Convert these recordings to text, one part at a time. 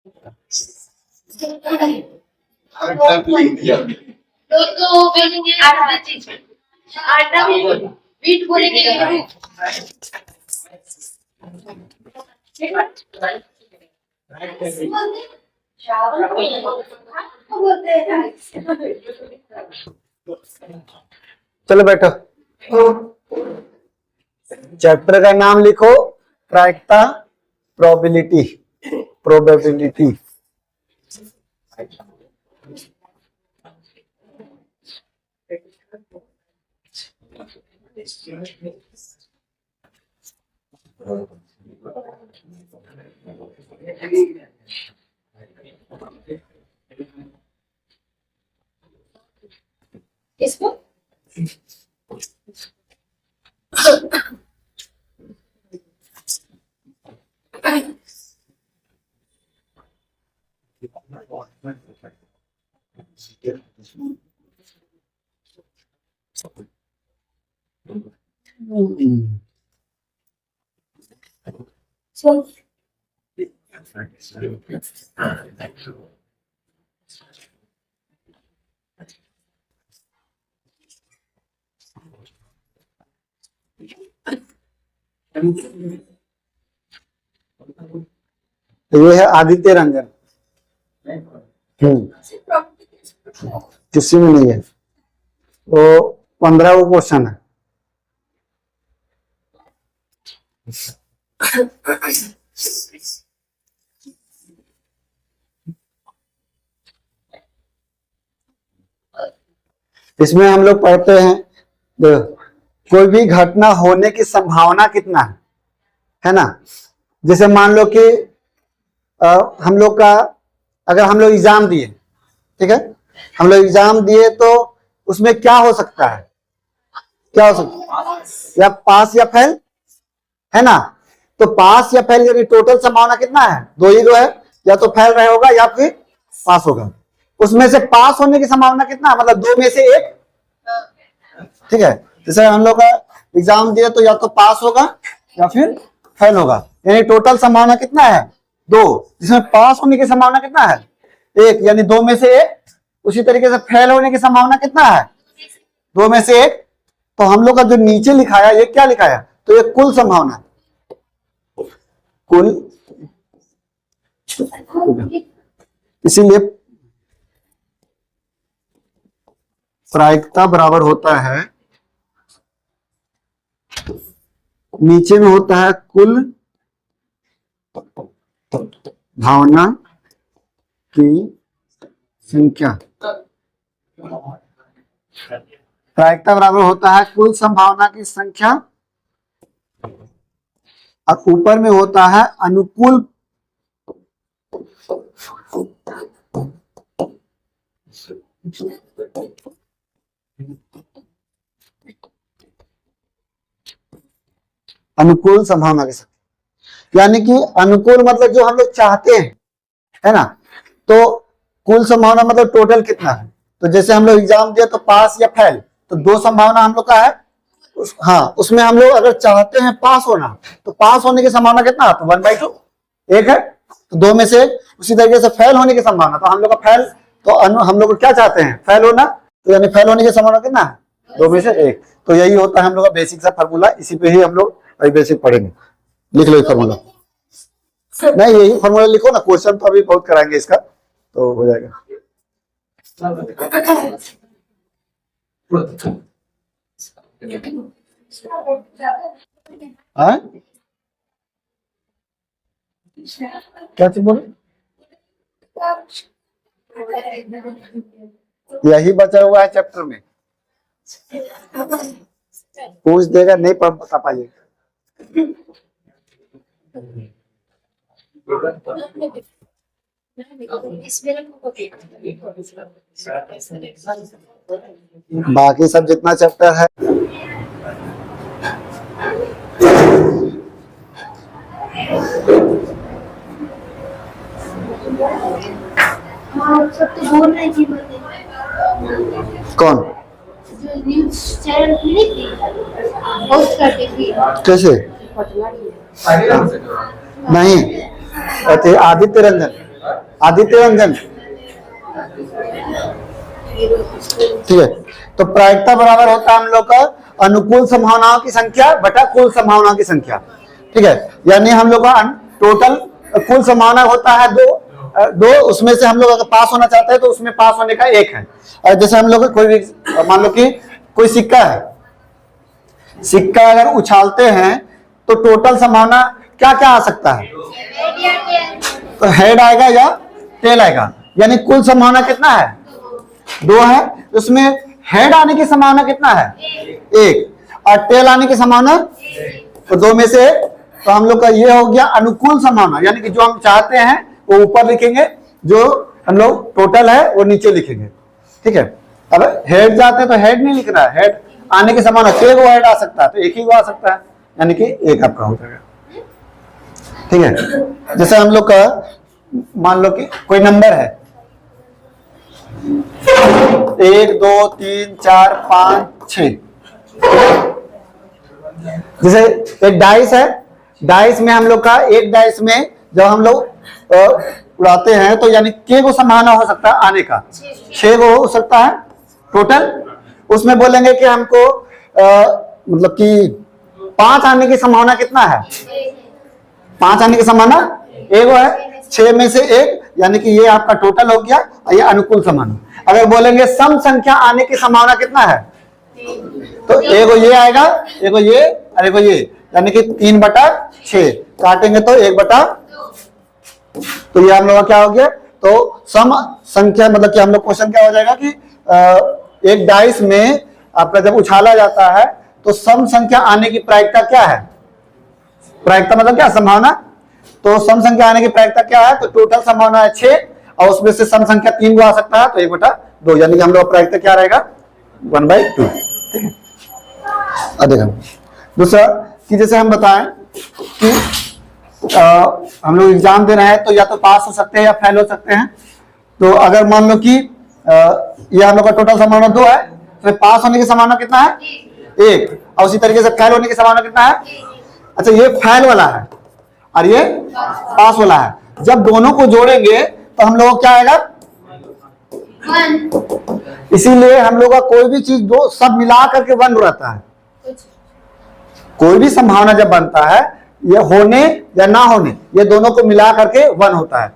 तो बोलेंगे आटा चीज, आटा वीट बोलेंगे। चलो बैठो। चैप्टर का नाम लिखो, प्रायिकता, प्रोबेबिलिटी। प्रोबेबिलिटी इसको ये है आदित्य रंजन। किसी में नहीं है। तो 15 क्वेश्चन है। इसमें हम लोग पढ़ते हैं, कोई भी घटना होने की संभावना कितना है ना। जैसे मान लो कि हम लोग का, अगर हम लोग एग्जाम दिए, ठीक है, हम लोग एग्जाम दिए तो उसमें क्या हो सकता है, क्या हो सकता है, या पास या फेल, है ना। तो पास या फेल यानी टोटल संभावना कितना है, दो ही दो है, या तो फेल रहे होगा या फिर पास होगा। उसमें से पास होने की संभावना कितना है, मतलब दो में से एक, ठीक है। जैसे हम लोग का एग्जाम दिए तो या तो पास होगा या फिर फेल होगा, यानी टोटल संभावना कितना है, दो, जिसमें पास होने की संभावना कितना है, एक, यानी दो में से एक। उसी तरीके से फेल होने की संभावना कितना है, दो में से एक। तो हम लोग का जो नीचे लिखाया ये क्या लिखाया, तो ये कुल संभावना, कुल। इसीलिए प्रायिकता बराबर होता है, नीचे में होता है कुल भावना की संख्या। प्रायिकता बराबर होता है कुल संभावना की संख्या, और ऊपर में होता है अनुकूल अनुकूल संभावना के साथ, यानी कि अनुकूल मतलब जो हम लोग चाहते हैं, है ना। तो कुल संभावना मतलब टोटल कितना है। तो जैसे हम लोग एग्जाम दिए तो पास या फेल, तो दो संभावना हम लोग का है। हाँ, उसमें हम लोग अगर चाहते हैं पास होना, तो पास होने की संभावना कितना, तो 1/2 एक है, तो दो में से एक। उसी तरीके से फेल होने की संभावना, तो हम लोग का फेल, तो हम लोग क्या चाहते हैं, फेल होना, तो यानी फेल होने की संभावना कितना है, दो में से एक। तो यही होता है हम लोग का बेसिक सा फॉर्मूला। इसी पे ही हम लोग अभी बेसिक पढ़ेंगे। लिख लो फॉर्मूला। नहीं, यही फॉर्मूला लिखो ना, क्वेश्चन तो अभी बहुत कराएंगे इसका, तो हो जाएगा। क्या चीज बोले, यही बचा हुआ है चैप्टर में, पूछ देगा, नहीं पढ़ बता पाइएगा। बाकी सब जितना चैप्टर है सब तो बोल रहे थे, कौन, जो न्यूज़ चैनल नहीं थी, पोस्ट करती थी, कैसे नहीं, आदित्य रंजन। आदित्य रंजन, ठीक है। तो प्रायिकता बराबर होता है हम लोग का अनुकूल संभावनाओं की संख्या बटा कुल संभावनाओं की संख्या, ठीक है। यानी हम लोग का टोटल कुल संभावना होता है दो, उसमें से हम लोग अगर पास होना चाहते हैं तो उसमें पास होने का एक है। और जैसे हम लोग कोई भी मान लो कि कोई सिक्का है, सिक्का अगर उछालते हैं तो टोटल संभावना क्या क्या आ सकता है, तो हेड आएगा या टेल आएगा, यानी कुल संभावना कितना है, 2 है। उसमें हेड आने की संभावना कितना है, 1, और टेल आने की संभावना तो 2 में से, तो हम लोग का ये हो गया अनुकूल संभावना, यानी कि जो हम चाहते हैं वो ऊपर लिखेंगे, जो हम लोग टोटल है वो नीचे लिखेंगे, ठीक है। अब हेड जाते हैं तो हेड नहीं लिखना है, हेड आने की संभावना 6 को हेड आ सकता है तो एक ही को आ सकता है, यानी कि 1 आपका हो जाएगा, ठीक है। जैसे हम लोग का मान लो कि कोई नंबर है 1 2 3 4 5 6, जैसे एक डाइस है, डाइस में हम लोग का एक डाइस में जब हम लोग उड़ाते हैं तो यानी के को संभावना हो सकता है आने का, 6 को हो सकता है टोटल। उसमें बोलेंगे कि हमको मतलब कि 5 आने की संभावना कितना है, 5 आने की संभावना 1 है, 6 में से 1, यानी कि ये आपका टोटल हो गया और ये अनुकूल संभावना। अगर बोलेंगे सम संख्या आने की संभावना कितना है, तो 1 ये आएगा, 1 ये और 1 ये, यानी कि 3/6 काटेंगे तो 1/, तो ये हम लोग का क्या हो गया, तो सम संख्या मतलब कि हम लोग क्वेश्चन क्या हो जाएगा कि एक डाइस में आपका जब उछाला जाता है तो सम संख्या आने की प्रायिकता क्या है, प्रायिकता मतलब क्या, संभावना। तो सम संख्या आने की प्रायिकता क्या है, तो टोटल संभावना है 6 और उसमें से सम संख्या 3 को आ सकता है तो 1/2, यानी कि हम लोग प्रायिकता क्या रहेगा 1/2, ठीक है। अब देखो दूसरा कि जैसे हम बताएं कि हम लोग एग्जाम दे रहे हैं तो या तो पास हो सकते हैं या फेल हो सकते हैं। तो अगर मान लो कि ये हम लोग का टोटल संभावना 2 है, तो पास होने की संभावना कितना है, 1, और उसी तरीके से फेल होने की संभावना कितना है, अच्छा ये फेल वाला है और ये पास वाला है। जब दोनों को जोड़ेंगे तो हम लोग को क्या आएगा, 1। इसीलिए हम लोग का कोई भी चीज दो सब मिला करके 1 रहता है। कोई भी संभावना जब बनता है ये होने या ना होने, ये दोनों को मिला करके 1 होता है,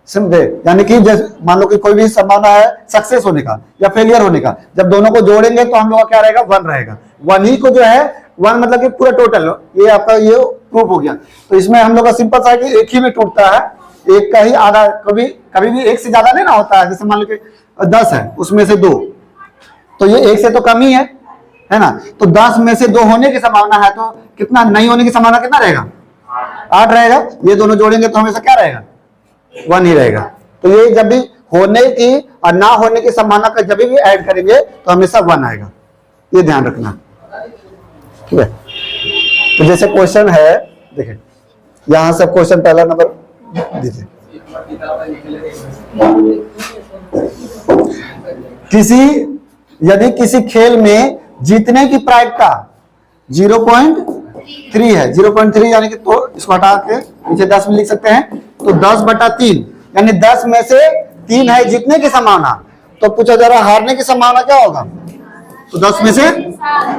समझे। यानी कि मान लो कि कोई भी संभावना है सक्सेस होने का या फेलियर होने का, जब दोनों को जोड़ेंगे तो हम लोग का क्या रहेगा, 1 रहेगा। 1 ही को जो है 1 मतलब कि पूरा टोटल, ये आपका ये प्रूफ हो गया। तो इसमें हम लोग का सिंपल सा है कि एक ही में टूटता है, एक का ही आधा, कभी कभी भी एक से ज्यादा नहीं ना होता है। जैसे मान लो कि 10 है उसमें से 2, तो ये 1 से तो कम ही है ना। तो 10 में से 2 होने की संभावना है, तो कितना नहीं होने की संभावना कितना रहेगा, 8 रहेगा। ये दोनों जोड़ेंगे तो हमेशा क्या रहेगा, 1 ही रहेगा। तो ये जब भी होने की और ना होने की संभावना का जब भी ऐड करेंगे तो हमेशा 1 आएगा, ये ध्यान रखना, ठीक है। तो जैसे क्वेश्चन है, देखिए यहां से क्वेश्चन पहला नंबर दीजिए। यदि किसी खेल में जीतने की प्रायिकता 0.3 है, 0.3 यानी कि, तो इसको हटा के नीचे 10 में लिख सकते हैं, तो 10/3 यानी 10 में से 3 है जीतने की संभावना। तो पूछा जा रहा है हारने की संभावना क्या होगा, तो 10 में से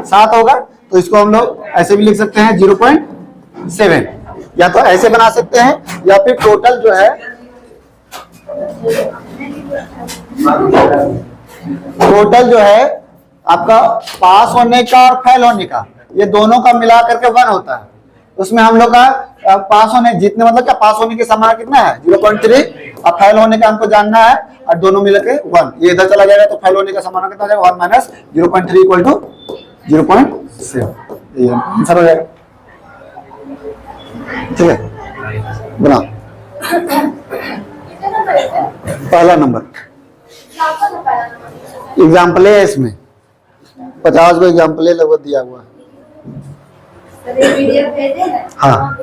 7 होगा। तो इसको हम लोग ऐसे भी लिख सकते हैं 0.7, या तो ऐसे बना सकते हैं या फिर टोटल जो है, टोटल जो है आपका पास होने का और फेल होने का, ये दोनों का मिला करके 1 होता है। उसमें हम लोग का पास होने जीतने मतलब क्या, पास होने की संभावना कितना है 0.3, और फेल होने का हमको जानना है, और दोनों मिलकर 1, ये इधर चला जाएगा तो फेल होने का संभावना कितना हो जाएगा, 1 माइनस 0.3 इक्वल टू 0.7, ये आंसर हो जाएगा, ठीक है। बना पहला नंबर एग्जाम्पल है, इसमें 50 को एग्जाम्पल लगभग दिया हुआ है। हाँ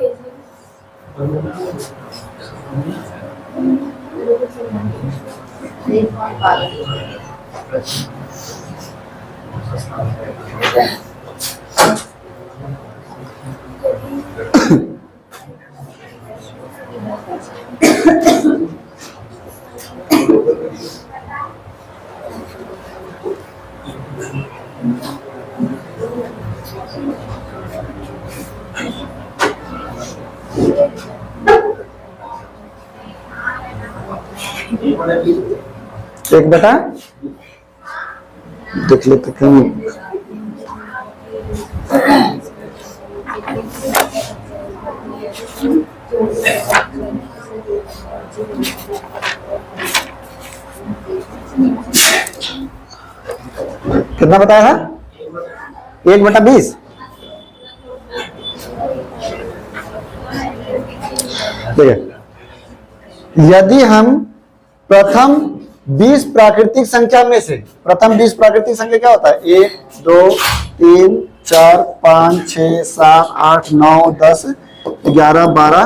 1 बटा देख लेते कहीं। कितना बताया था? 1/20। ठीक है, यदि हम प्रथम 20 प्राकृतिक संख्या में से, प्रथम 20 प्राकृतिक संख्या क्या होता है? 1 2 3 4 5 6 7 8 9 10 11 12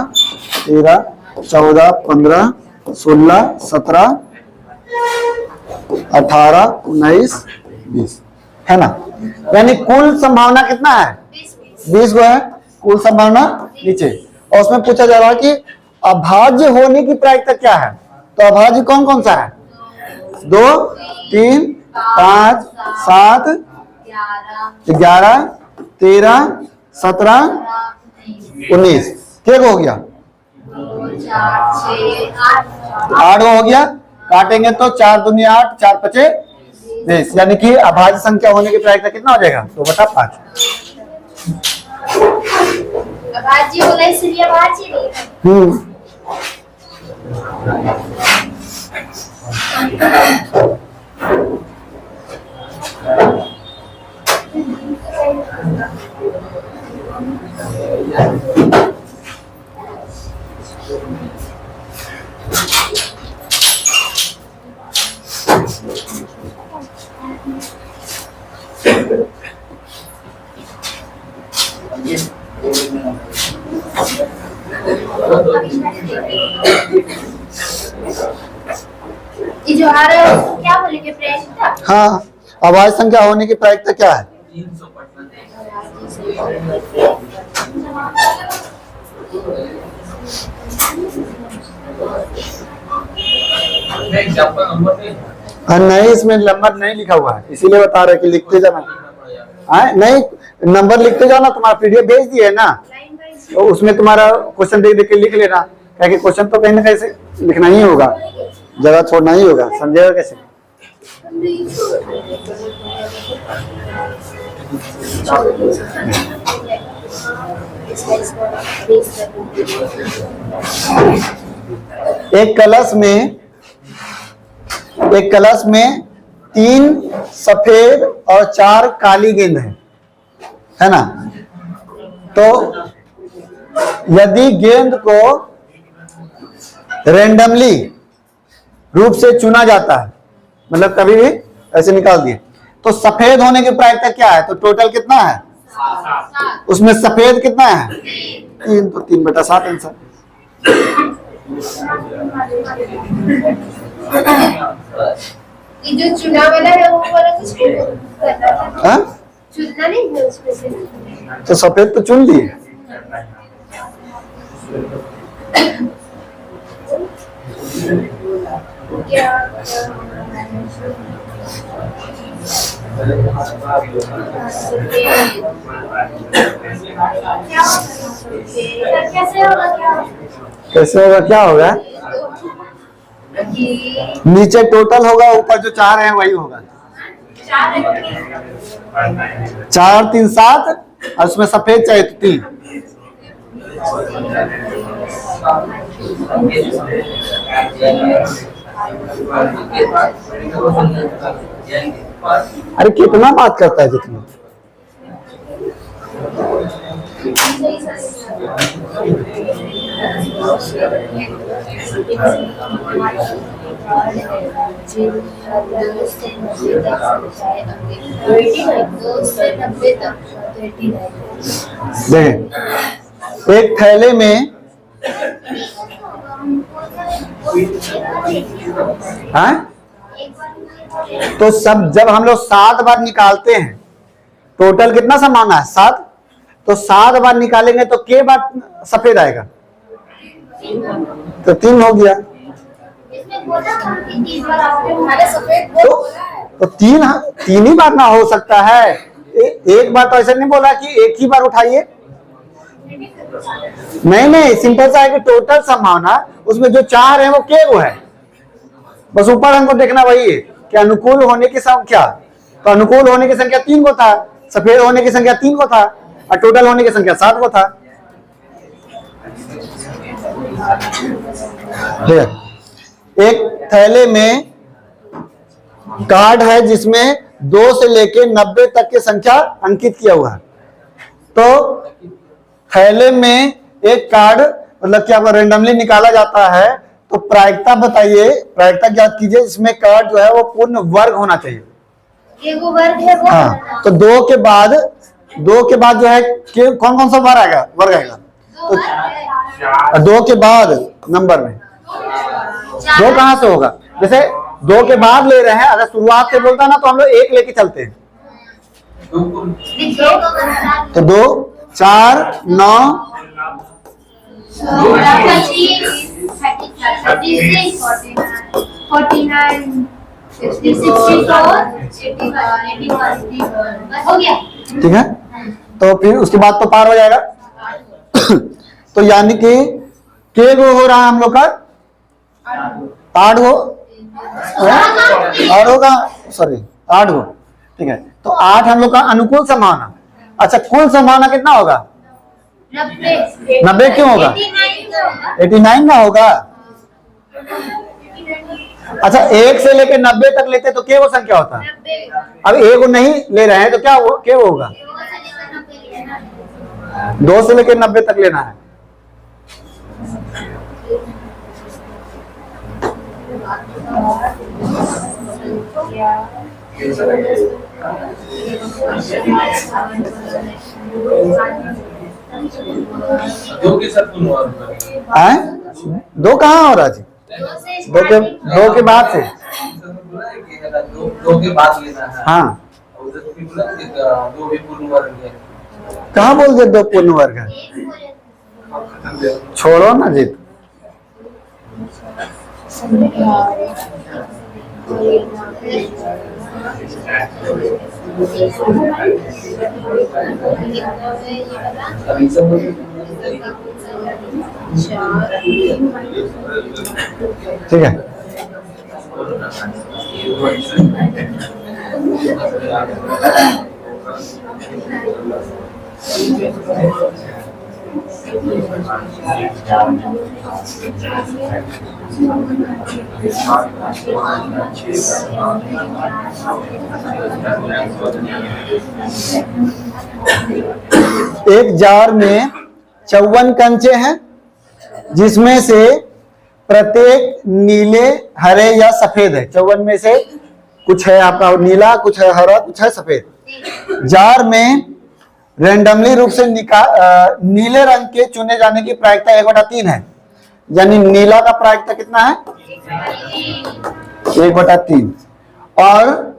13 14 15 16 17 18 19 20 है ना। यानी कुल संभावना कितना है? 20 को है कुल संभावना नीचे। और उसमें पूछा जा रहा है कि अभाज्य होने की प्रायिकता क्या है। तो अभाज्य कौन कौन सा है? 2 3 5 7 11 13 17 19। क्या हो गया? 8 हो गया। काटेंगे तो 4 दूनी 8 4 5 20। यानी कि अभाज्य संख्या होने की प्रायिकता कितना हो जाएगा? 2/5। अभाज्य बोला इसलिए अभाज्य नहीं। ये जो आ रहा है क्या बोलेंगे? प्रायिकता। हाँ, अभाज्य संख्या होने की प्रायिकता क्या है? नहीं, इसमें नंबर नहीं लिखा हुआ है, इसीलिए बता रहे कि लिखते जाना। नहीं, नंबर लिखते जाओ ना। तुम्हारा पीडीएफ भेज दिए ना, तो उसमें तुम्हारा क्वेश्चन देख देख के लिख लेना। क्या कि क्वेश्चन तो कहीं ना कहीं से लिखना ही होगा, जगह छोड़ना ही होगा। समझेगा कैसे? एक कलश में 3 सफेद और 4 काली गेंद है ना। तो यदि गेंद को रैंडमली रूप से चुना जाता है, मतलब कभी भी ऐसे निकाल दिए, तो सफेद होने की प्रायिकता क्या है? तो टोटल कितना है? 7। उसमें सफेद कितना है? 3। तो 3/7 आंसर। ये जो चुना वाला है वो वाला कुछ करना है? चुनना नहीं है उसमें से। तो सफेद तो चुन लिए। क्या कैसे होगा? कैसे होगा? क्या होगा? नीचे टोटल होगा, ऊपर जो 4 है वही होगा। 4 3 7 और उसमें सफेद चाहिए तो 3। अरे कितना बात करता है जितना। देखें, एक थैले में तो सब जब हम लोग 7 बार निकालते हैं, टोटल कितना संभावना है? 7। तो 7 बार निकालेंगे तो के बार सफेद आएगा? तो 3 हो गया। तो 3 ही बार ना हो सकता है। एक बार तो ऐसा नहीं बोला कि एक ही बार उठाइए। नहीं, सिंपल सा है कि टोटल संभावना उसमें जो 4 है वो के वो है। बस ऊपर हमको देखना वही है कि अनुकूल होने की संख्या, तो अनुकूल होने की संख्या 3 को था, सफेद होने की संख्या 3 को था, और टोटल होने की संख्या 7 को था। एक थैले में कार्ड है जिसमें 2 से लेके 90 तक की संख्या अंकित किया हुआ है। तो थैले में एक कार्ड मतलब क्या रेंडमली निकाला जाता है, तो प्रायिकता बताइए, प्रायिकता ज्ञात कीजिए इसमें कार्ड जो है वो पूर्ण वर्ग होना चाहिए। ये वो वर्ग है वो। हाँ, तो 2 के बाद जो है कौन कौन सा वर्ग आएगा? तो 2 के बाद नंबर में 2 कहां से होगा? जैसे 2 के बाद ले रहे हैं, अगर शुरुआत से बोलता ना तो हम लोग 1 लेके चलते हैं। तो 2 4 9 ठीक है। तो फिर उसके बाद तो पार हो जाएगा। तो यानी कि के गो हो रहा है हम लोग का 8 गो, 8 होगा, सॉरी 8 गो, ठीक है। तो 8 हम लोग का अनुकूल संभावना। अच्छा, कुल संभावना कितना होगा? 90 क्यों होगा? 89 ना होगा। अच्छा, 1 से लेके 90 तक लेते तो क्या वो संख्या होता है? अब 1 को नहीं ले रहे हैं तो क्या होगा? 2 से लेके 90 तक लेना है। दो कहाँ हो रहा जी? 2 के बाद से। 2 के बाद लेना है। हाँ, दो भी पूर्ण वर्ग है। कहाँ बोल दे 2 पूर्ण वर्ग है? छोड़ो ना जी। ठीक है। एक जार में 54 कंचे हैं, जिसमें से प्रत्येक नीले, हरे या सफेद है। 54 में से कुछ है आपका नीला, कुछ है हरा, कुछ है सफेद। जार में रैंडमली रूप से नीले रंग के चुने जाने की प्रायिकता 1/3 है। यानी नीला का प्रायिकता कितना है? 1/3। और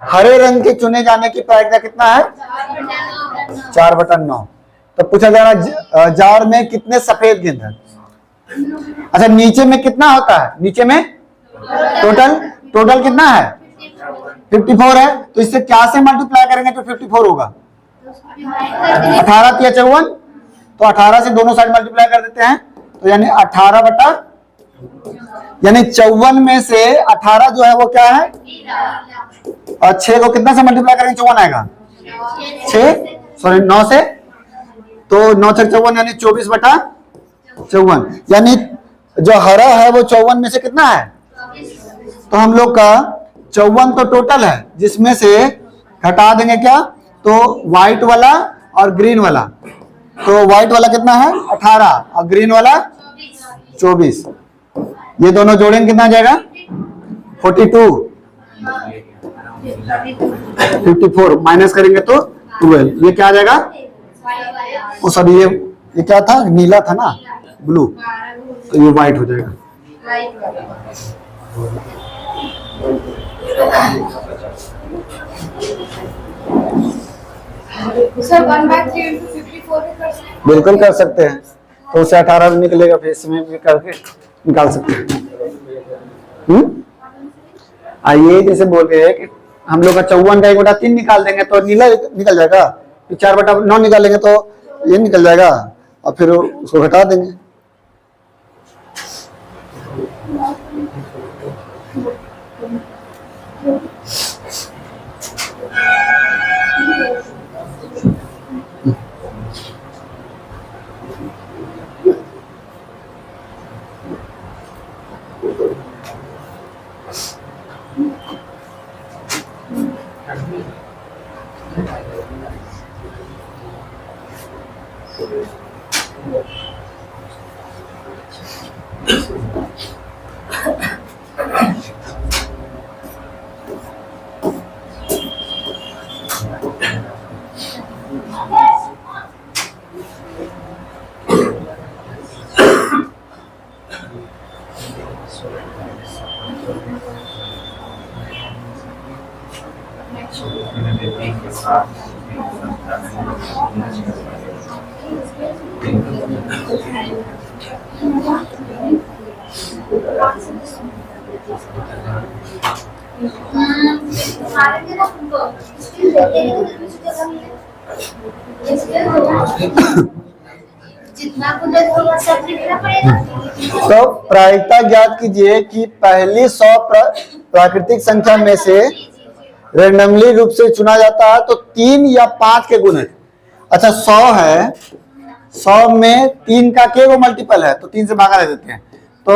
हरे रंग के चुने जाने की प्रायिकता कितना है? 4/9। तो पूछा जा रहा जार में कितने सफेद गेंद है? अच्छा, नीचे में कितना होता है? नीचे में टोटल कितना है? 54 है। तो इससे क्या से मल्टीप्लाई करेंगे तो 54 होगा? 18 या 54, तो 18 से दोनों साइड मल्टीप्लाई कर देते हैं, तो यानी 18 यानी 54 में से 18 जो है वो क्या है? और 6 को कितना से मल्टीप्लाई करेंगे 54 आएगा? 9 से, तो 9 6 54 यानी 24/54। यानी जो हरा है वो 54 में से कितना है? तो हम लोग का 54 तो टोटल है, जिसमें से घटा देंगे क्या? तो व्हाइट वाला और ग्रीन वाला। तो व्हाइट वाला कितना है? 18 और ग्रीन वाला 24। ये दोनों जोड़ेंगे कितना आ जाएगा? 42। 54 माइनस करेंगे तो 12। ये क्या आ जाएगा? ओ सॉरी, ये क्या था? नीला था ना, ब्लू, तो ये व्हाइट हो जाएगा। सर 1/3 into 54 भी कर सकते हैं? बिल्कुल कर सकते हैं। तो उसे 18 में निकलेगा, फिर इसमें भी करके निकाल सकते हैं। आइए, जैसे बोल रहे हैं कि हम लोग का 54 का 1/3 निकाल देंगे तो नीला निकल जाएगा, फिर 4/9 निकालेंगे तो ये निकल जाएगा, और फिर उसको घटा देंगे। जितना कुदरत होगा सब लिखना पड़ेगा। तो प्रायिकता ज्ञात कीजिए कि पहली 100 प्राकृतिक संख्या में से रेंडमली रूप से चुना जाता है तो 3 या 5 के गुण है। अच्छा 100 है, 100 में 3 का के वो मल्टीपल है तो 3 से भागा दे देते हैं तो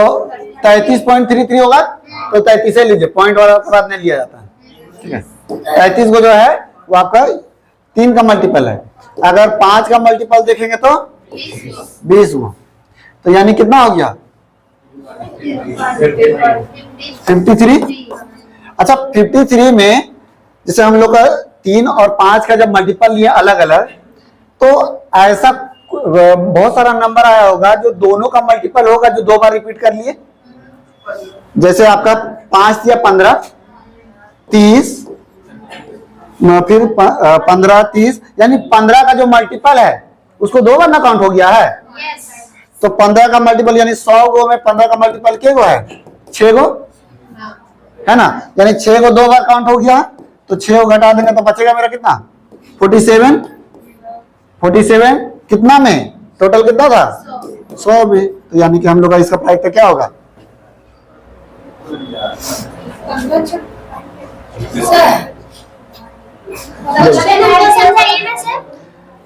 33.33 होगा तो 33 लीजिए, पॉइंट वाला बाद नहीं लिया जाता है, ठीक है। 33 को जो है वो आपका 3 का मल्टीपल है। अगर 5 का मल्टीपल देखेंगे तो 20 हुआ, तो यानी कितना हो गया 53। अच्छा 53 में जैसे हम लोग का 3 और 5 का जब मल्टीपल लिया अलग अलग तो ऐसा बहुत सारा नंबर आया होगा जो दोनों का मल्टीपल होगा जो 2 बार रिपीट कर लिए। जैसे आपका 5 या 15 30 फिर 15 30 यानी 15 का जो मल्टीपल है उसको 2 बार ना काउंट हो गया है। तो 15 का मल्टीपल यानी 100 गो में 15 का मल्टीपल के गो है 6 गो है ना, यानी 6 को 2 बार काउंट हो गया तो 6 को घटा देंगे तो बचेगा मेरा कितना 47 कितना में टोटल कितना था 100 में। तो यानी कि हम लोग का इसका प्रायिकता क्या होगा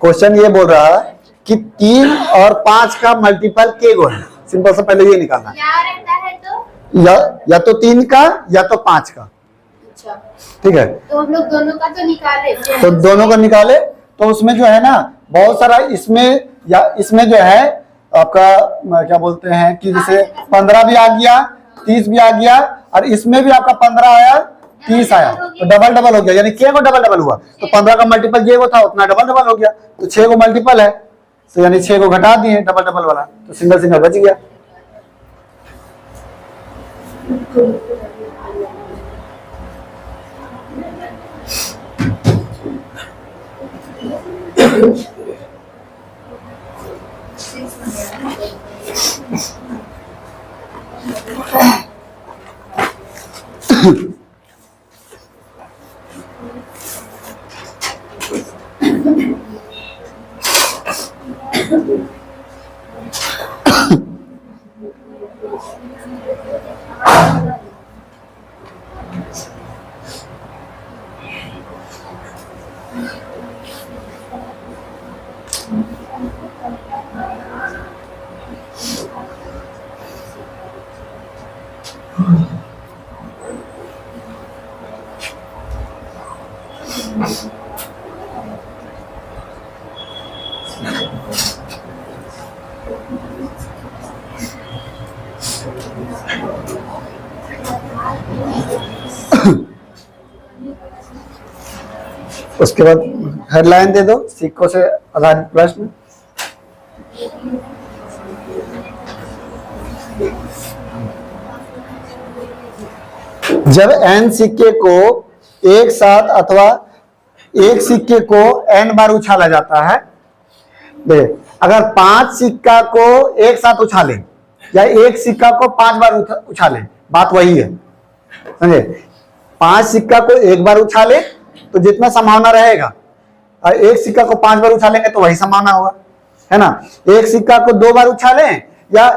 क्वेश्चन ये बोल रहा है कि 3 और 5 का मल्टीपल के गो है, सिंपल सा पहले ये निकालना है तो या तो 3 का या तो 5 का, ठीक है। तो हम लोग दोनों का तो निकाले तो दोनों का निकाले तो उसमें जो है ना बहुत सारा इसमें या इसमें जो है आपका क्या बोलते हैं कि जैसे 15 भी आ गया 30 भी आ गया और इसमें भी आपका 15 आया 30 आया तो डबल डबल हो गया, यानी के को डबल डबल हुआ। तो 15 का मल्टीपल ये वो था उतना डबल डबल हो गया, तो 6 को मल्टीपल है तो यानी 6 को घटा दिए डबल डबल वाला तो सिंगल सिंगल बच गया। उसके बाद हेडलाइन दे दो सिक्कों से आधारित प्रश्न। जब n सिक्के को एक साथ अथवा एक सिक्के को n बार उछाला जाता है, देख अगर 5 सिक्का को एक साथ उछाले या एक सिक्का को 5 बार उछाले बात वही है, समझे। 5 सिक्का को एक बार उछाले तो जितना संभावना रहेगा और एक सिक्का को 5 बार उछालेंगे तो वही संभावना होगा, है ना। एक सिक्का को 2 बार उछालें या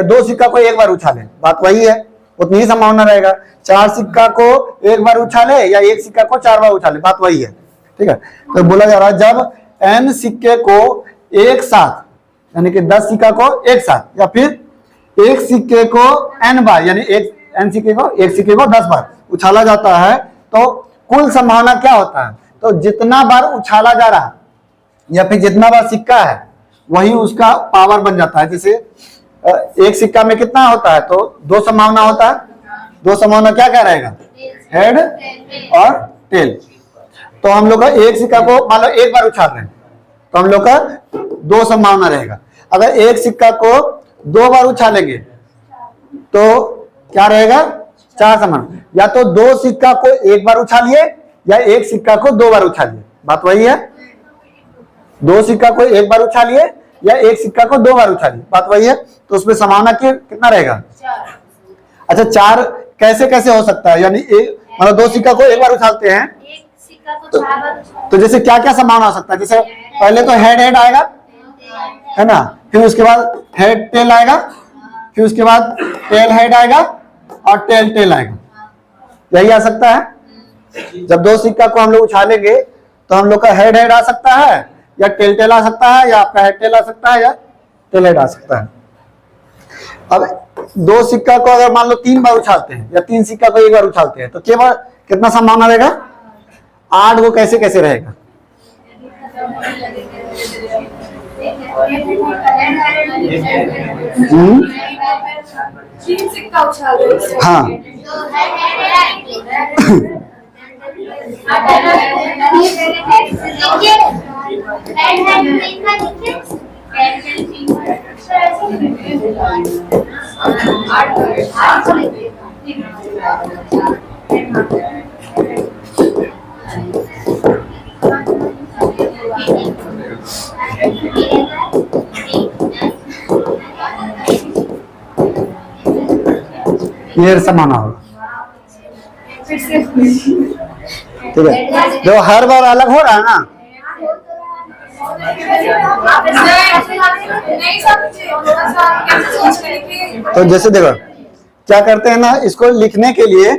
2 सिक्का को 1 बार उछालें बात वही है, उतनी ही संभावना रहेगा। 4 सिक्का को एक बार उछाले या एक सिक्का को 4 बार उछाले, बात वही है। ठीक है, तो बोला जा रहा है जब n सिक्के को एक साथ, यानी कि 10 सिक्का को एक साथ, या फिर एक सिक्के को n बार, यानी n सिक्के को 10 बार उछाला जाता है, तो कुल संभावना क्या होता है? तो जितना बार उछाला जा रहा है या फिर जितना बार सिक्का है वही उसका पावर बन जाता है। जैसे एक सिक्का में कितना होता है? तो 2 संभावना होता है। 2 संभावना क्या क्या रहेगा? हेड और टेल। तो हम लोग का एक सिक्का को मान लो एक बार उछाल रहे हैं तो हम लोग का 2 संभावना रहेगा। अगर एक सिक्का को 2 बार उछालेंगे तो क्या रहेगा? 4 संभावना। या तो 2 सिक्का को एक बार उछालिए या एक सिक्का को 2 बार उछालिए, बात वही है। 2 सिक्का को एक बार उछालिए या एक सिक्का को 2 बार उछालिए, बात वही है। तो उसमें संभावना कितना रहेगा? 4। अच्छा, 4 कैसे कैसे हो सकता है? यानी मतलब 2 सिक्का को एक बार उछालते हैं एक सिक्का को 4 बार उछाल, तो जैसे क्या क्या संभावना हो सकता है? जैसे पहले तो हेड हेड आएगा, है ना, फिर उसके बाद हेड टेल आएगा, फिर उसके बाद टेल हेड आएगा और टेल टेल आएगा, यही आ सकता है। जब 2 सिक्का को हम लोग उछालेंगे तो हम लोग का हेड हेड आ सकता है या टेल टेल आ सकता है, या आपका हेड टेल आ सकता है या टेल हेड आ सकता है। अब 2 सिक्का को अगर मान लो 3 बार उछालते हैं या 3 सिक्का को एक बार उछालते हैं तो केवल कितना संभावना रहेगा? 8 वो कैसे कैसे रहेगा? सिक्का उछाल रहे हाँ, ये संभावना होगा। ठीक है, जो हर बार अलग हो रहा है ना, तो जैसे देखो क्या करते हैं ना, इसको लिखने के लिए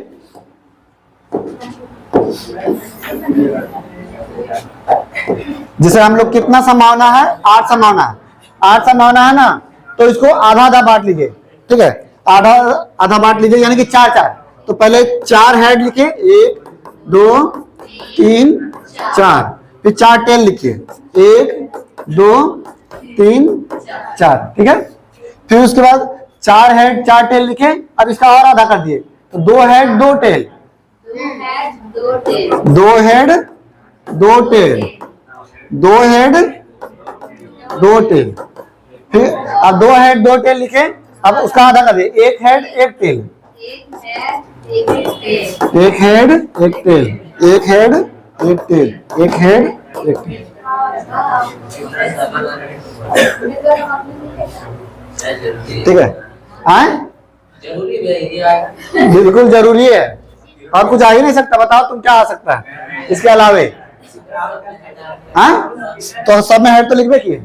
जैसे हम लोग कितना संभावना है? 8 संभावना है। 8 संभावना है ना, तो इसको आधा आधा बांट लीजिए। ठीक है, आधा आधा बांट लीजिए, यानी कि 4 4। तो पहले 4 हेड लिखिए, 1 2 3 4, फिर 4 टेल लिखिए, 1 2 3 4। ठीक है, फिर उसके बाद 4 हेड 4 टेल लिखे। अब इसका और आधा कर दिए तो 2 head 2 tail, 2 head 2 tail, 2 head 2 tail. फिर अब 2 हेड 2 टेल लिखे, अब उसका आधा कर दिए, 1 head 1 tail, 1 head 1 tail, 1 head 1 tail, 1 head 1 tail. ठीक है, आए? बिल्कुल जरूरी है, और कुछ आ ही नहीं सकता। बताओ तुम क्या आ सकता है इसके अलावे? हाँ, तो सब में हेड तो लिखबे किए,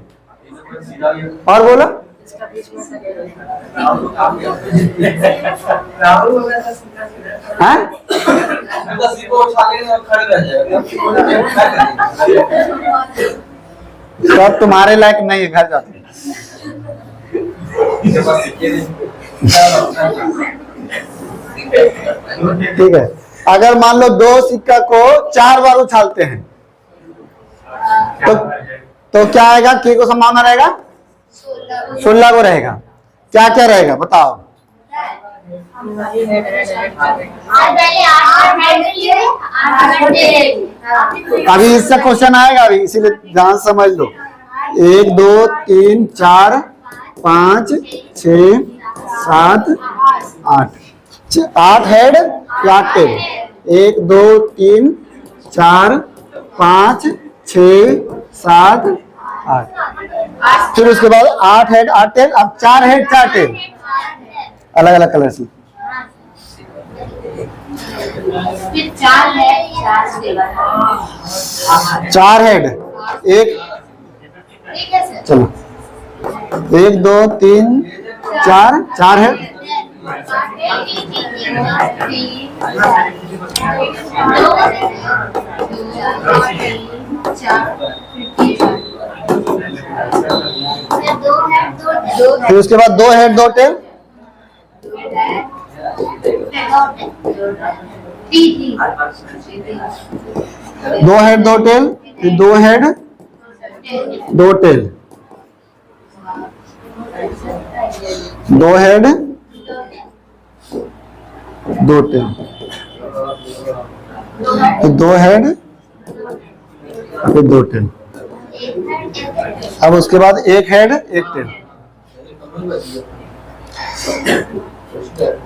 और बोलो। हाँ, सब तुम्हारे लायक नहीं है, घर जाते। ठीक है, अगर मान लो 2 सिक्का को 4 बार उछालते हैं तो क्या आएगा? के को संभावना रहेगा 16 को रहेगा। क्या क्या रहेगा बताओ? अभी इससे क्वेश्चन आएगा, अभी इसीलिए ध्यान समझ लो। 1 2 3 4 5 6 7 8, 8 हेड 8 टेल, 1 2 3 4 5 6 7 8। फिर उसके बाद 8 हेड 8 टेल, अब 4 हेड 4 टेल, अलग अलग कलर से। 4 हेड, एक, चलो 1 2 3 4 4 हेड, फिर उसके बाद 2 हेड 2 टेल, 2 हेड 2 टेल, फिर 2 हेड 2 टेल, 2 हेड 2 टेल, फिर 2 हेड फिर 2 टेल। अब उसके बाद 1 head 1 tail,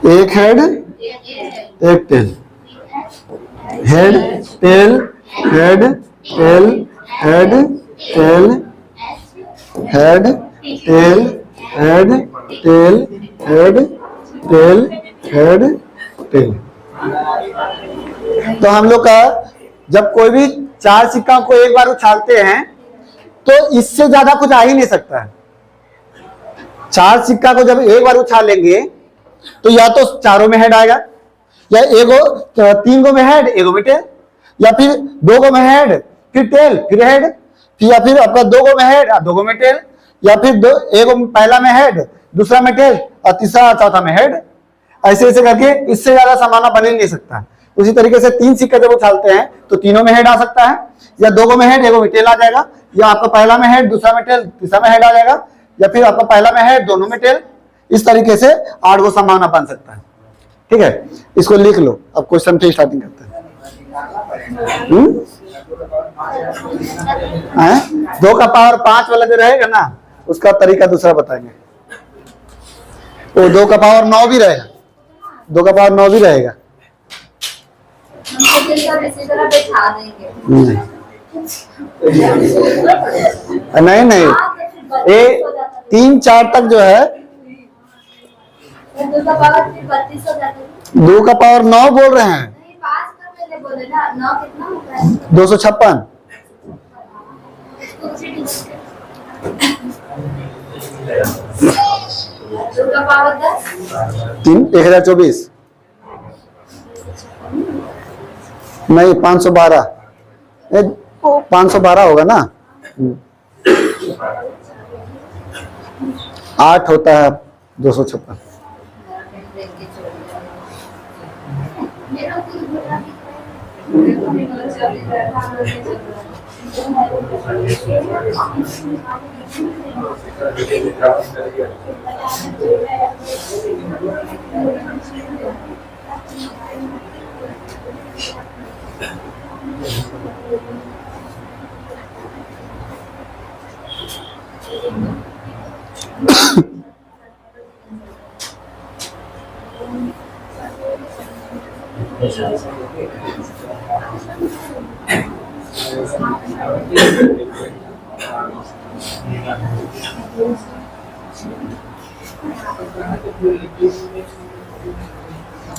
1 head 1 tail, head tail head tail head tail head tail head tail head tail head tail. तो हम लोग का जब कोई भी 4 सिक्का को एक बार उछालते हैं तो इससे ज्यादा कुछ आ ही नहीं सकता है। 4 सिक्का को जब एक बार उछालेंगे तो या तो चारों में हेड आएगा, या 3 गो में हेड 1 गो में टेल, या फिर 2 गो में हेड फिर टेल फिर हेड, या फिर आपका 2 गो में हेड 2 गो में टेल, या फिर 1 गो पहला में हेड दूसरा में टेल और तीसरा चौथा में हेड। ऐसे ऐसे करके इससे ज्यादा समाना बन ही नहीं सकता। उसी तरीके से 3 सिक्के जब उछालते हैं तो तीनों में हेड आ सकता है, या 2 गो में हेड 1 गो में टेल आ जाएगा, या आपका पहला में हेड दूसरा में टेल तीसरा में हेड आ जाएगा, या फिर आपका पहला में हेड दोनों में टेल। इस तरीके से 8 गो संभावना बन सकता है। ठीक है, इसको लिख लो। अब क्वेश्चन फिर स्टार्टिंग करते हैं। 2 का पावर 5 वाला जो रहेगा ना उसका तरीका दूसरा बताएंगे। वो 2 का पावर 9 भी रहेगा, 2 का पावर 9 भी रहेगा। नहीं नहीं, ये 3 4 तक जो है 2 का पावर 9 बोल रहे हैं। 256 1024 नहीं 512 512 होगा ना। 8 होता है 256।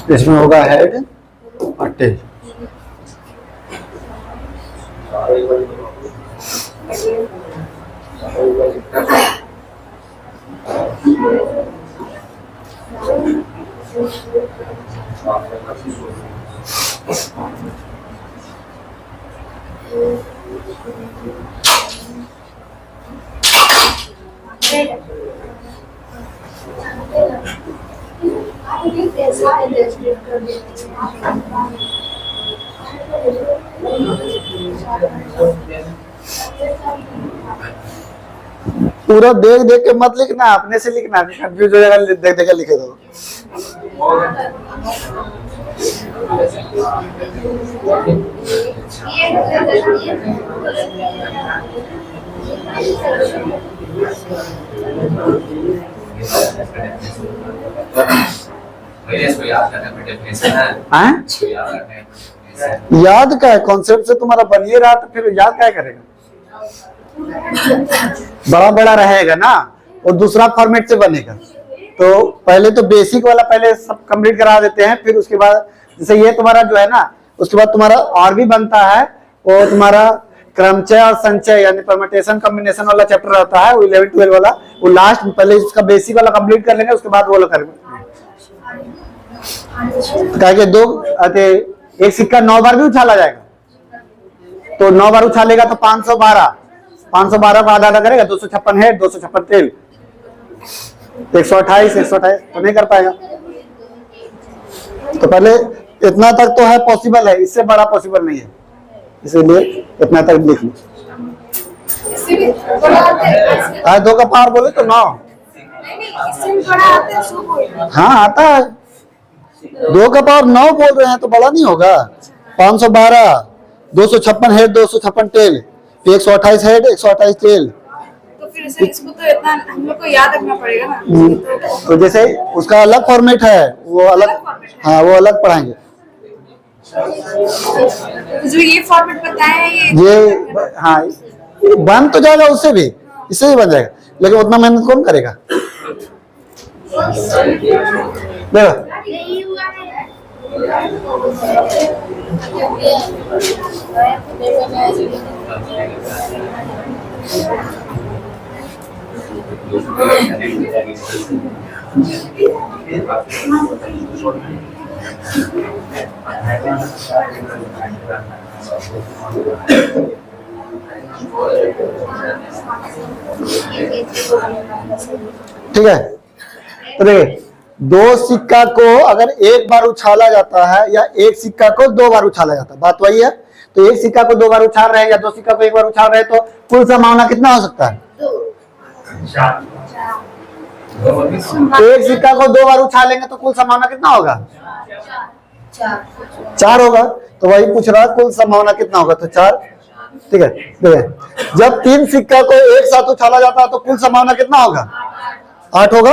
इसमें होगा हेड और टेल। पूरा देख देख के मत लिखना, अपने से लिखना, कंफ्यूज हो जाएगा। देख देख के लिखे दो। याद का है, कॉन्सेप्ट से तुम्हारा बनिए रहा तो फिर याद क्या करेगा। बड़ा बड़ा रहेगा ना, और दूसरा फॉर्मेट से बनेगा। तो पहले तो बेसिक वाला पहले सब कंप्लीट करा देते हैं, फिर उसके बाद जैसे ये तुम्हारा जो है ना, उसके बाद तुम्हारा और भी बनता है, वो तुम्हारा क्रमचय और संचय यानी परम्यूटेशन कॉम्बिनेशन वाला चैप्टर रहता है, वो 11 12 वाला, वो लास्ट पहले इसका बेसिक वाला कंप्लीट कर लेंगे, उसके बाद वो लोग करेंगे। कहा कि एक सिक्का 9 बार भी उछाला जाएगा, तो 9 बार उछालेगा तो 512 को आधा आधा करेगा, 256 हेड 256 टेल, 128 तो नहीं कर पाएगा। तो पहले इतना तक तो है पॉसिबल है, इससे बड़ा पॉसिबल नहीं है, इसीलिए इतना तक लिख लो। आज 2 का पावर बोले तो 9। हाँ आता है, 2 का पावर 9 बोल रहे हैं तो बड़ा नहीं होगा। 512 256 हेड 256 टेल, 128 हेड 128 टेल। तो फिर इसको तो इतना हम लोग को याद रखना पड़ेगा ना। तो जैसे उसका अलग फॉर्मेट है, वो अलग, हाँ वो अलग पढ़ाएंगे। जो ये फॉर्मेट बताया ये हाँ बन तो जाएगा, उससे भी इससे ही बन जाएगा, लेकिन उतना मेहनत कौन करेगा। देखो ठीक है, तो देखिए 2 सिक्का को अगर एक बार उछाला जाता है या एक सिक्का को 2 बार उछाला जाता है, बात वही है। तो एक सिक्का को 2 बार उछाल रहे हैं या 2 सिक्का को 1 बार उछाल रहे हैं, तो कुल संभावना कितना हो सकता है? एक सिक्का को 2 बार उछालेंगे तो कुल संभावना कितना होगा? 4 होगा। तो वही पूछ रहा है कुल संभावना कितना होगा, तो 4। ठीक है, देखिए जब 3 सिक्का को एक साथ उछाला जाता है तो कुल संभावना कितना होगा? 8 होगा।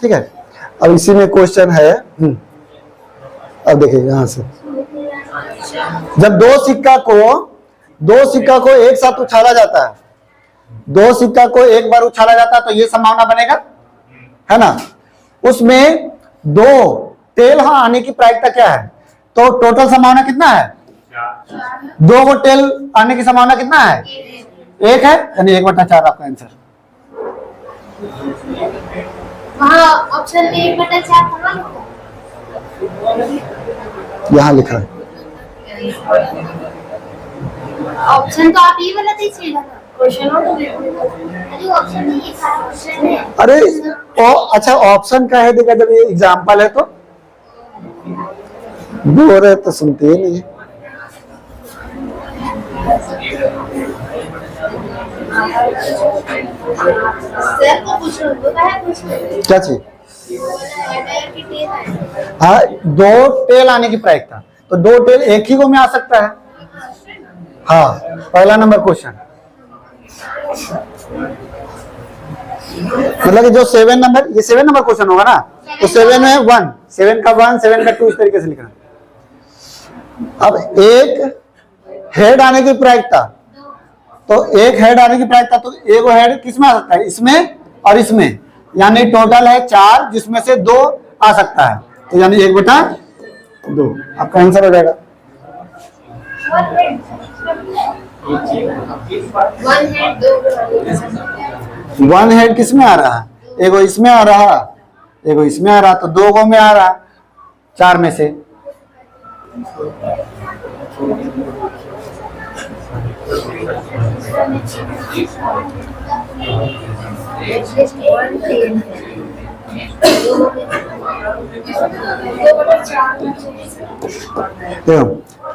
ठीक है, अब इसी में क्वेश्चन है। अब देखिए यहां से, जब 2 सिक्का को एक साथ उछाला जाता है, 2 सिक्का को एक बार उछाला जाता है तो ये संभावना बनेगा, है ना। उसमें 2 टेल आने की प्रायिकता क्या है? तो टोटल संभावना कितना है? 2 को टेल आने की संभावना कितना है? 1 है, यानी 1/4 आपका आंसर। वहाँ ऑप्शन में 1/4 कहाँ लिखा? यहाँ लिखा है। ऑप्शन तो आप ये वाला दीजिएगा ना, क्वेश्चन और अरे ऑप्शन में ये सारा क्वेश्चन है। अरे अच्छा ऑप्शन का है, देखा जब ये एग्जाम्पल है तो बोल रहे तो सुनते ही नहीं। सर को पूछो, तो है पूछो क्या चीज? हाँ 2 टेल आने की प्रायिकता, तो 2 टेल एक ही को में आ सकता है। हाँ पहला नंबर क्वेश्चन, मतलब कि जो 7 नंबर, ये 7 नंबर क्वेश्चन होगा ना, तो 7 में 1, 7 का 1, 7 का 2, इस तरीके से लिखना। अब एक हेड आने की प्रायिकता, तो एक हेड आने की प्रायिकता, तो एक हेड किस में आ सकता है? इसमें और इसमें, यानी टोटल है 4, जिसमें से 2 आ सकता है, तो यानी 1/2 आपका आंसर हो जाएगा। 1 हेड किस में आ रहा है? एगो इसमें आ रहा, एगो इसमें आ रहा, तो 2 गो में आ रहा 4 में से।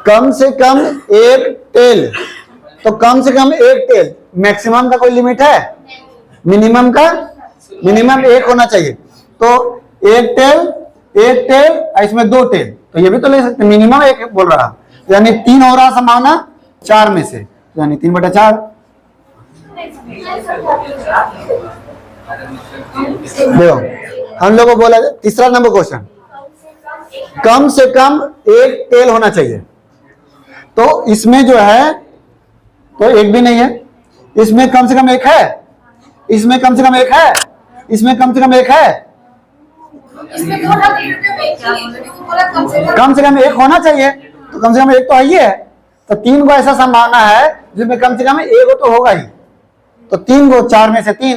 कम से कम एक टेल, तो कम से कम एक टेल, मैक्सिमम का कोई लिमिट है? मिनिमम का, मिनिमम 1 होना चाहिए। तो एक टेल इसमें 2 टेल, तो ये भी तो ले सकते, मिनिमम 1 बोल रहा, यानी 3 हो रहा संभावना 4 में से, यानी 3/4। देखो हम लोगों को बोला तीसरा नंबर क्वेश्चन, कम से कम एक टेल होना चाहिए, तो इसमें जो है तो एक भी नहीं है, इसमें कम से कम एक है, इसमें कम से कम एक है, इसमें कम से कम एक है, कम से कम एक होना चाहिए, तो कम से कम एक तो है ही है, तो 3 को ऐसा संभावना है जिसमें कम से कम एक तो होगा ही, तो 3 को 4 में से 3।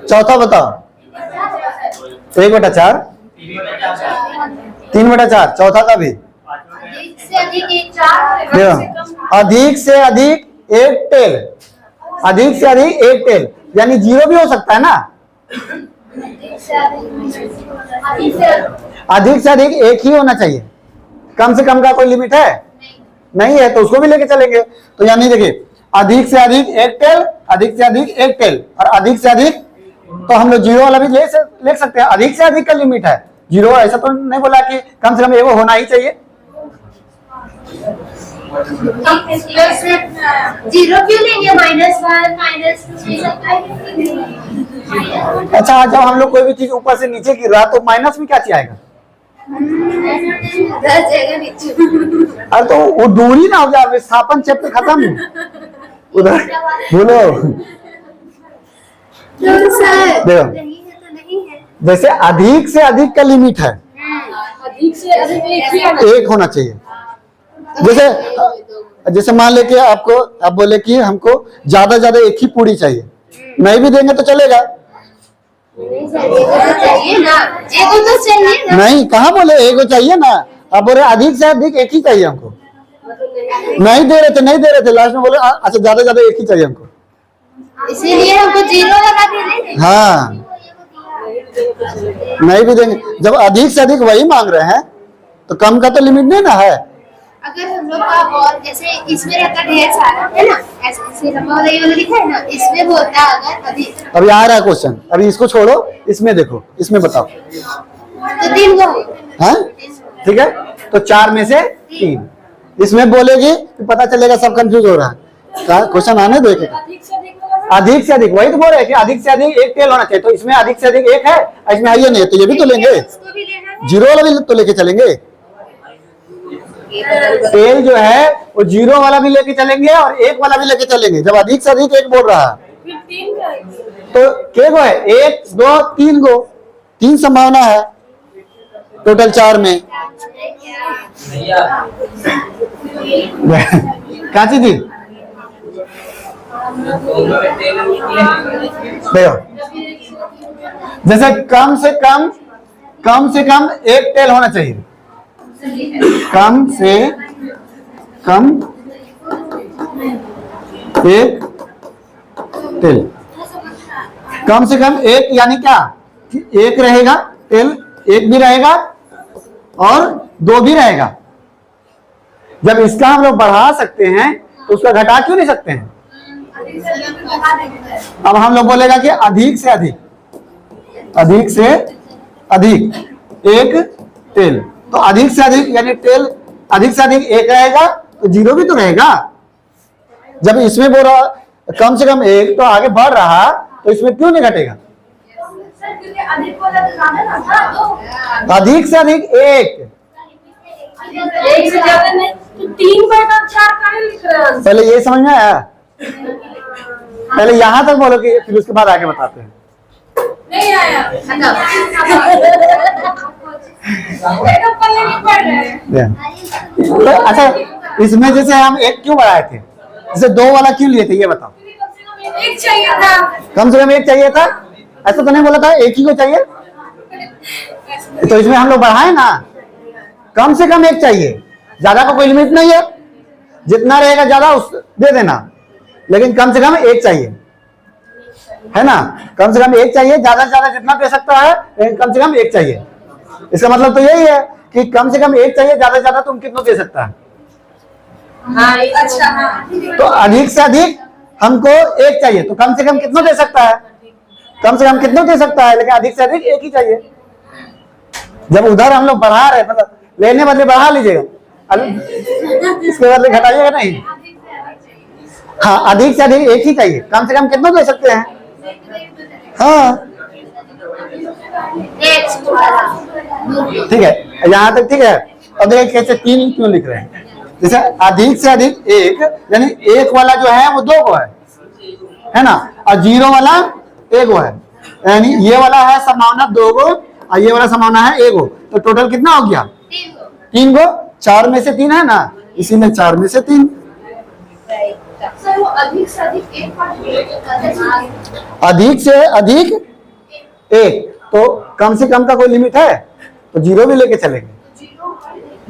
चौथा बताओ। 1/4, 3/4, चौथा का भी अधिक से अधिक एक चार देखो, अधिक से अधिक एक टेल, अधिक से अधिक एक टेल, यानी जीरो भी हो सकता है ना। अधिक से अधिक एक ही होना चाहिए, कम से कम का कोई लिमिट है नहीं है, तो उसको भी लेके चलेंगे। तो यानी देखिए, अधिक से अधिक एक टेल, अधिक से अधिक एक टेल, और अधिक से अधिक, तो हम लोग जीरो वाला भी ले सकते हैं। अधिक से अधिक का लिमिट है जीरो, ऐसा तो नहीं बोला कि कम से कम एगो होना ही चाहिए। जीरो क्यों लेंगे? -1 -2 अच्छा, जब हम लोग कोई भी चीज ऊपर से नीचे गिर रहा तो माइनस में क्या चाहिए आएगा? नीचे। अरे तो वो दूरी ना हो जाए, विस्थापन चैप्टर खत्म उधर बोलो। देखो, नहीं है तो नहीं है। जैसे अधिक से अधिक का लिमिट है, अधिक से अधिक एक होना चाहिए। जैसे मान ले कि आपको आप बोले कि हमको ज्यादा ज्यादा एक ही पूरी चाहिए, नहीं भी देंगे तो चलेगा। चाहिए ना, एगो तो चाहिए ना। नहीं, कहाँ बोले एगो चाहिए ना, आप बोले अधिक से अधिक एक ही चाहिए हमको। नहीं दे रहे थे लास्ट में बोले अच्छा ज्यादा ज्यादा एक ही चाहिए हमको, इसीलिए हमको जीरो लगा के। हाँ नहीं भी देंगे। जब अधिक से अधिक वही मांग रहे हैं तो कम का तो लिमिट नहीं ना है। अगर हम लोग का और जैसे इसमें रहता ढेर सारा है ना, ऐसे लंबा वाला ये वाला लिखा है ना, इसमें बोलता है अगर अधिक। अभी आ रहा है क्वेश्चन, अभी इसको छोड़ो, इसमें देखो, इसमें बताओ। तो 3 को हाँ ठीक है, तो 4 में से 3 इसमें बोलेगी तो पता चलेगा सब कंफ्यूज हो रहा है। क्वेश्चन आने दो एक। अधिक से अधिक वही तो बोल रहे हैं कि अधिक से अधिक एक टेल होना चाहिए, तो इसमें अधिक से अधिक एक है, इसमें है ये नहीं है, तो ये भी तो लेंगे, इसको भी लेना है। जीरो वाला भी तो लेके चलेंगे। टेल जो है वो जीरो वाला भी लेके चलेंगे और एक वाला भी लेके चलेंगे। जब अधिक से अधिक एक बोल रहा है तो क्या गो है, 1 2 3 गो, 3 संभावना है टोटल 4 में। क्या चीज थी देखो, जैसे कम से कम एक टेल होना चाहिए, कम से कम एक टेल, कम से कम एक, यानी क्या कि एक रहेगा टेल, एक भी रहेगा और 2 भी रहेगा। जब इसका हम लोग बढ़ा सकते हैं तो उसका घटा क्यों नहीं सकते हैं? अब हम लोग बोलेगा कि अधिक से अधिक एक टेल, तो अधिक से अधिक यानी टेल अधिक से अधिक एक रहेगा तो जीरो भी तो रहेगा। जब इसमें बोल रहा कम से कम एक, तो आगे बढ़ रहा तो इसमें क्यों नहीं घटेगा? अधिक से अधिक एक से ज्यादा नहीं, तो 3/4 का लिख रहे हैं। पहले ये समझ में आया, पहले यहां तक बोलो कि फिर उसके बाद आगे बताते हैं। नहीं आया। तो अच्छा, इसमें जैसे हम एक क्यों बढ़ाए थे, जैसे 2 वाला क्यों लिए थे ये बताओ। एक चाहिए था, कम से कम एक चाहिए था, ऐसा तो नहीं बोला था एक ही को चाहिए, तो इसमें हम लोग बढ़ाए ना, कम से कम एक चाहिए, ज्यादा का कोई लिमिट नहीं है, जितना रहेगा ज्यादा उस दे देना, लेकिन कम से कम एक चाहिए, है ना। कम से कम एक चाहिए, ज्यादा से ज्यादा जितना दे सकता है, लेकिन कम से कम एक चाहिए। इसका मतलब तो यही है कि कम से कम एक चाहिए, ज्यादा से ज्यादा तुम कितना दे सकता है। अच्छा, तो अधिक से अधिक हमको एक चाहिए, तो कम से कम कितना दे सकता है, कम से कम कितना दे सकता है, लेकिन अधिक से अधिक एक ही चाहिए। जब उधर हम लोग बढ़ा रहे, मतलब लेने बदले बढ़ा लीजिएगा, इसके बदले घटाइएगा नहीं। हाँ, अधिक से अधिक एक ही चाहिए, कम से कम कितना दे सकते हैं। हाँ ठीक है, यहाँ तक ठीक है। अब देखिए कैसे 3 क्यों लिख रहे हैं। जैसे अधिक से अधिक एक, यानी एक वाला जो है वो 2 को है, है ना, और जीरो वाला एक गो है, यानी ये वाला है संभावना 2 गो और ये वाला संभावना है 1 गो, तो टोटल कितना हो गया 3 गो, 4 में से 3 है ना, इसी में 4 में से 3। सर वो अधिक से अधिक एक पार्ट अधिक से अधिक एक, तो कम से कम का कोई लिमिट है, तो जीरो भी लेके चलेंगे।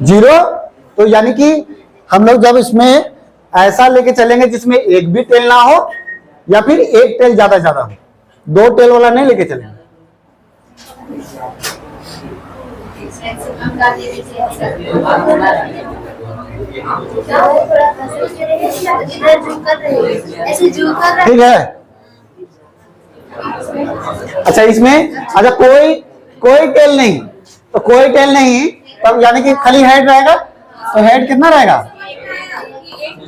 जीरो तो यानी कि हम लोग जब इसमें ऐसा लेके चलेंगे जिसमें एक भी टेल ना हो या फिर एक टेल ज्यादा ज्यादा हो, 2 टेल वाला नहीं लेके चलेंगे। ठीक है, अच्छा इसमें अच्छा कोई टेल नहीं, तो कोई टेल नहीं तो यानी कि खाली हेड रहेगा, तो हेड कितना रहेगा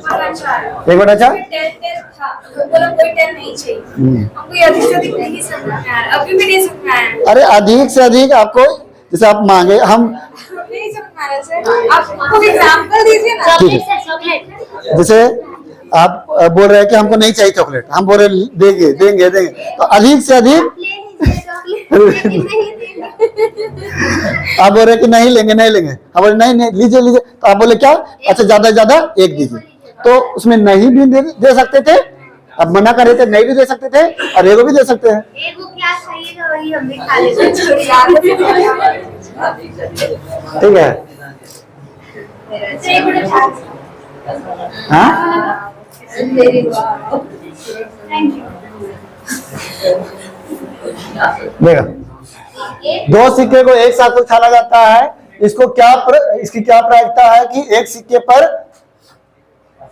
1/4। कोई टेल नहीं चाहिए हमको, ये अधिक से अधिक नहीं समझ में आ रहा, अभी भी नहीं समझ में आया। अरे अधिक से अधिक आपको जैसे आप मांगे, हम नहीं समझ में आ रहा सर, आप कुछ एग्जांपल दीजिए ना। ठीक है, जैसे आप बोल रहे हैं कि हमको नहीं चाहिए चॉकलेट, हम बोल रहे हैं देंगे देंगे देंगे, तो अधिक से अधिक आप बोल रहे हैं कि नहीं लेंगे नहीं लेंगे, हम बोले नहीं नहीं लीजिए लीजिए, तो आप बोले क्या, अच्छा ज्यादा ज्यादा एक दीजिए, तो उसमें नहीं भी दे सकते थे, अब मना कर रहे थे नहीं भी दे सकते थे और एगो भी दे सकते हैं। एगो क्या खाइएगा वही हम भी खा लेते ठीक है, हाँ देखा, 2 सिक्के को एक साथ उछाला जाता है, इसको इसकी क्या प्रायिकता है कि एक सिक्के पर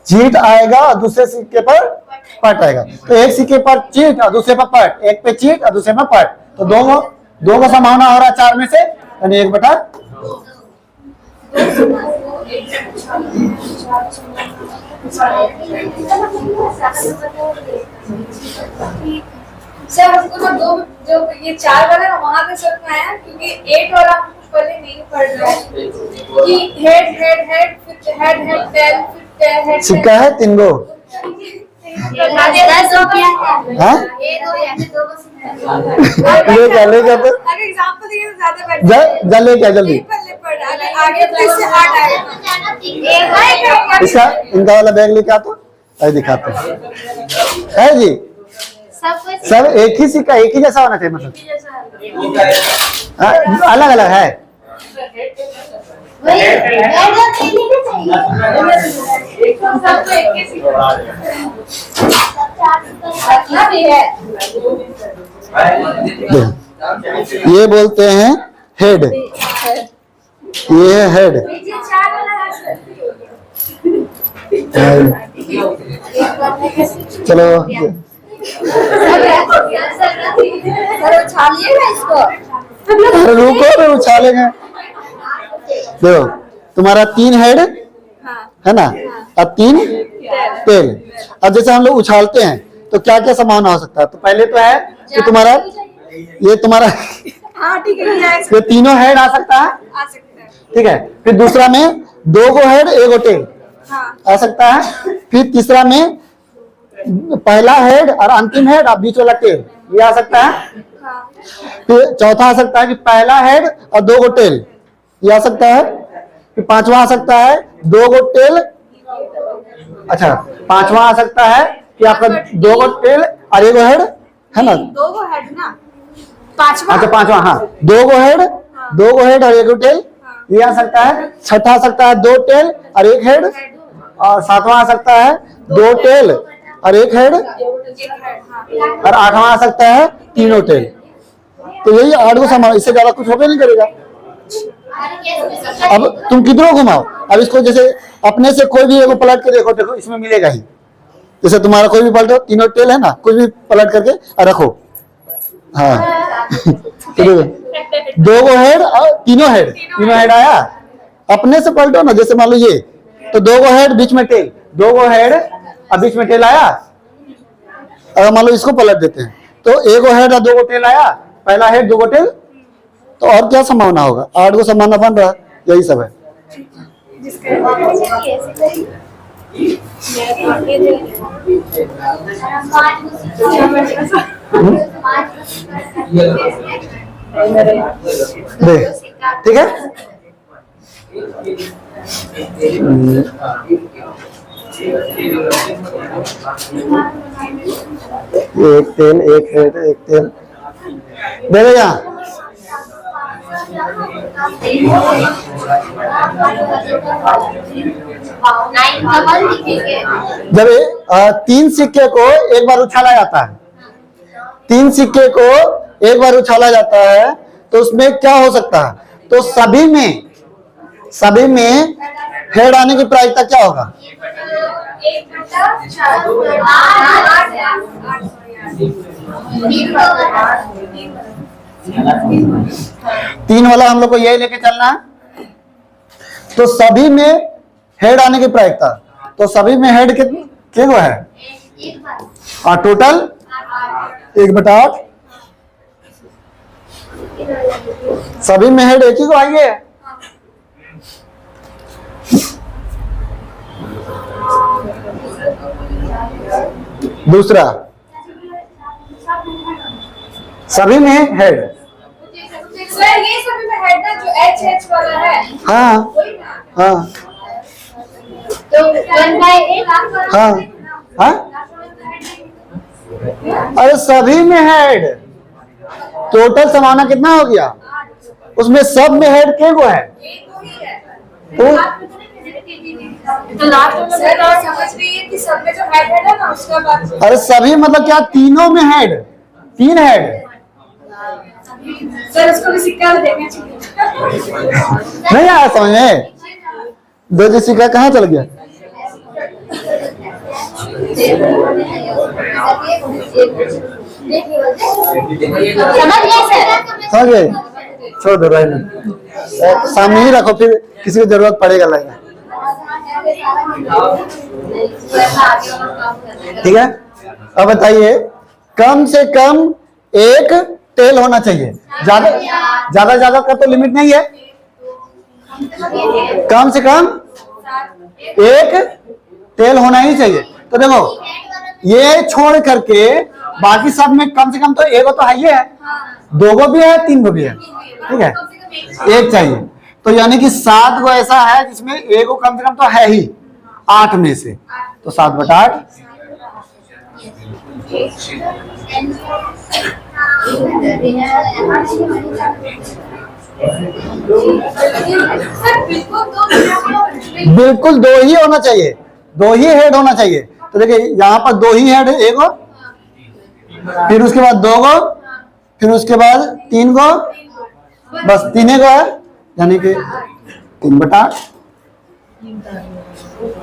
चीट आएगा और दूसरे सिक्के पर पट आएगा, तो एक सिक्के पर चीट और दूसरे पर पट, एक पे चीट और दूसरे पर पट, तो दो का संभावना हो रहा है 4 में से, यानी 1/2। सर हमको ना जो ये 4 वाला ना वहाँ पे समझ में आया, क्योंकि 8 वाला हम कुछ पहले नहीं पढ़ रहे हैं कि हेड हेड हेड फिर हेड हेड टेल फिर हेड सिक्का है 3 गो, 10 रुपया है, हाँ एगो या फिर 2 को ले क्या तो अगर एग्जांपल दिए तो ज्यादा बेटर जा ले क्या जल्दी, पहले पढ़ अगर आगे तो इससे हार्ड आएगा। इसका इनका वाला बैग लेके आ, तो अरे दिखाते है जी, सब कुछ सब एक ही सिक्का एक ही जैसा होना चाहिए, मतलब अलग अलग है। वही एगो सबको एक के ये बोलते हैं हेड, ये है हेड। ये 4 वाला है सर। चलो सर उछालिएगा इसको। अरे रुको तो उछालेंगे। देखो तुम्हारा 3 हेड है ना और 3 टेल। अब जैसे हम लोग उछालते हैं तो क्या क्या संभावना हो सकता है, तो पहले तो है कि तुम्हारा हाँ ठीक है, ये तीनों हेड आ सकता है, आ सकता है। ठीक है। फिर दूसरा में 2 गो हेड 1 गो टेल हाँ आ सकता है। फिर तीसरा में पहला हेड और अंतिम हेड और बीच वाला टेल ये आ सकता है। हाँ फिर चौथा आ सकता है कि पहला हेड और 2 गो टेल ये आ सकता है। फिर पांचवा आ सकता है 2 गो टेल, अच्छा पांचवा आ सकता है कि आपका 2 गो टेल और 1 गो हेड है ना। 2 गो हेड ना, पांचवा अच्छा पांचवा, हाँ 2 गो हेड 2 गो हेड और 1 गो टेल ये आ सकता है। छठा आ सकता है 2 टेल और 1 हेड, और सातवां आ सकता है 2 टेल और 1 हेड, और आठवां आ सकता है 3 टेल। तो यही 8 गो सामान, इससे ज्यादा कुछ होबे नहीं करेगा। अब तुम किधरों घुमाओ, अब इसको जैसे अपने से कोई भी एगो पलट के देखो, देखो इसमें मिलेगा ही। जैसे तुम्हारा कोई भी पलटो, 3 टेल है ना, कुछ भी पलट करके और रखो, हाँ 2 गो हेड और 3 हेड आया। अपने से पलटो ना, जैसे मान लो ये तो 2 गो हेड बीच में टेल, 2 गो हेड और बीच में टेल आया। अगर मान लो इसको पलट देते हैं तो 1 गो हेड और 2 गो टेल आया, पहला हेड 2 गो टेल, तो और क्या संभावना होगा, 8 गो संभावना बन रहा, यही सब है। दे, ठीक है। एक तेल, एक हेड, एक तेल दे दे यहाँ। जब 3 सिक्के को एक बार उछाला जाता है, 3 सिक्के को एक बार उछाला जाता है तो उसमें क्या हो सकता है? तो सभी में हेड आने की प्रायिकता क्या होगा? 3 वाला हम लोग को यही लेके चलना है। तो सभी में हेड आने की प्रायिकता, तो सभी में हेड कितने को है? और टोटल 1/8। सभी में हेड एक ही को आएंगे। दूसरा, सभी में हेड, सर ये सभी में हेड ना, जो एच वाला है हाँ वही ना। हाँ तो 1/8। हाँ हाँ, अरे सभी में हेड, टोटल समाना कितना हो गया? उसमें सब में हेड के को है? एक को ही है। तो तो लास्ट में सर और समझ रही है कि सब में जो हेड है ना उसका बात। अरे सभी मतलब क्या? तीनों में हेड, 3 हेड। सर उसको भी सिक्का देखना चाहिए। नहीं आया समझ में? 2 जी सिक्का कहाँ चल गया? समझ गए? छोड़ दो, रहने सामने ही रखो, फिर किसी को जरूरत पड़ेगा लगेगा। ठीक है। अब बताइए, कम से कम एक टेल होना चाहिए। ज्यादा का तो लिमिट नहीं है। कम से कम एक टेल होना ही चाहिए। तो देखो, ये छोड़ करके बाकी सब में कम से कम तो एक तो है ही है, 2 को भी है, 3 को भी है। ठीक है, एक चाहिए। तो यानी कि 7 को ऐसा है जिसमें एक को कम से कम तो है ही 8 में से, तो 7/8। बिल्कुल 2 ही होना चाहिए, 2 ही हेड होना चाहिए। तो देखिए यहाँ पर 2 ही हेड, एक को, फिर उसके बाद 2 को, फिर उसके बाद 3 को, बस 3 को है, यानी कि 3/8।